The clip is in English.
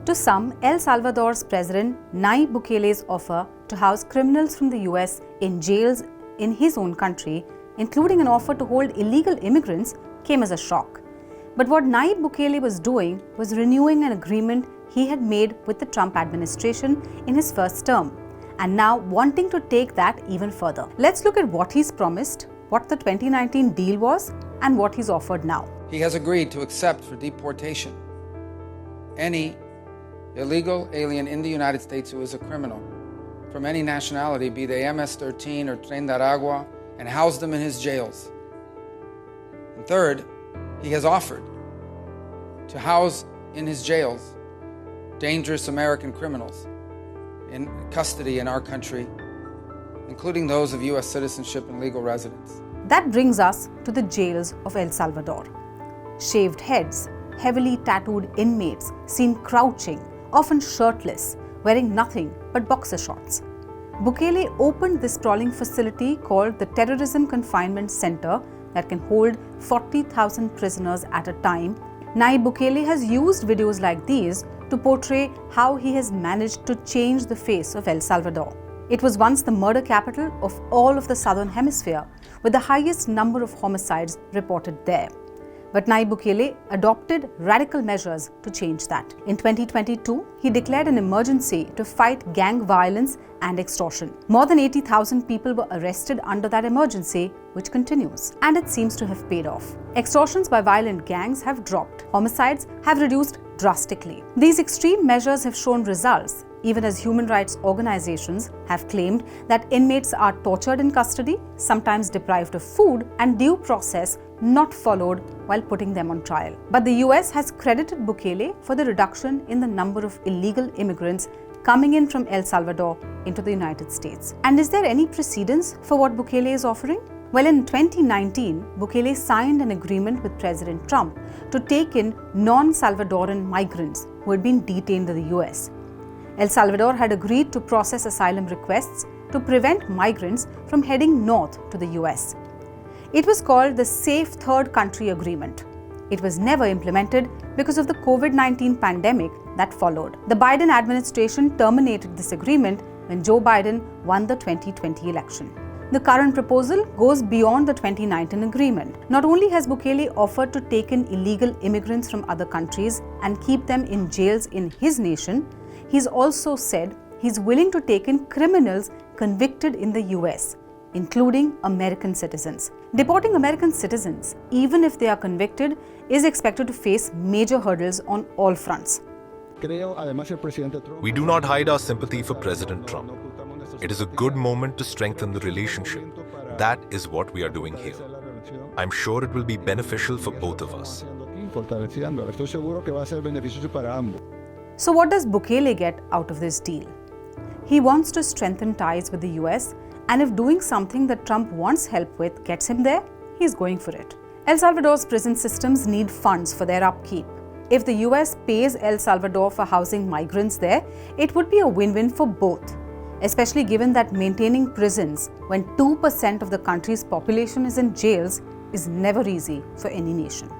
To some, El Salvador's president Nayib Bukele's offer to house criminals from the US in jails in his own country, including an offer to hold illegal immigrants, came as a shock. But what Nayib Bukele was doing was renewing an agreement he had made with the Trump administration in his first term, and now wanting to take that even further. Let's look at what he's promised, what the 2019 deal was, and what he's offered now. He has agreed to accept for deportation any illegal alien in the United States who is a criminal from any nationality, be they MS-13 or Tren de Aragua, and house them in his jails. And third, he has offered to house in his jails dangerous American criminals in custody in our country, including those of U.S. citizenship and legal residence. That brings us to the jails of El Salvador. Shaved heads, heavily tattooed inmates seen crouching, often shirtless, wearing nothing but boxer shorts. Bukele opened this sprawling facility called the Terrorism Confinement Center that can hold 40,000 prisoners at a time. Nayib Bukele has used videos like these to portray how he has managed to change the face of El Salvador. It was once the murder capital of all of the southern hemisphere, with the highest number of homicides reported there. But Nayib Bukele adopted radical measures to change that. In 2022, he declared an emergency to fight gang violence and extortion. More than 80,000 people were arrested under that emergency, which continues. And it seems to have paid off. Extortions by violent gangs have dropped. Homicides have reduced drastically. These extreme measures have shown results, even as human rights organizations have claimed that inmates are tortured in custody, sometimes deprived of food, and due process not followed while putting them on trial. But the US has credited Bukele for the reduction in the number of illegal immigrants coming in from El Salvador into the United States. And is there any precedence for what Bukele is offering? Well, in 2019, Bukele signed an agreement with President Trump to take in non-Salvadoran migrants who had been detained in the US. El Salvador had agreed to process asylum requests to prevent migrants from heading north to the US. It was called the Safe Third Country Agreement. It was never implemented because of the COVID-19 pandemic that followed. The Biden administration terminated this agreement when Joe Biden won the 2020 election. The current proposal goes beyond the 2019 agreement. Not only has Bukele offered to take in illegal immigrants from other countries and keep them in jails in his nation, he's also said he's willing to take in criminals convicted in the US, including American citizens. Deporting American citizens, even if they are convicted, is expected to face major hurdles on all fronts. We do not hide our sympathy for President Trump. It is a good moment to strengthen the relationship. That is what we are doing here. I'm sure it will be beneficial for both of us. So what does Bukele get out of this deal? He wants to strengthen ties with the US, and if doing something that Trump wants help with gets him there, he's going for it. El Salvador's prison systems need funds for their upkeep. If the US pays El Salvador for housing migrants there, it would be a win-win for both, especially given that maintaining prisons when 2% of the country's population is in jails is never easy for any nation.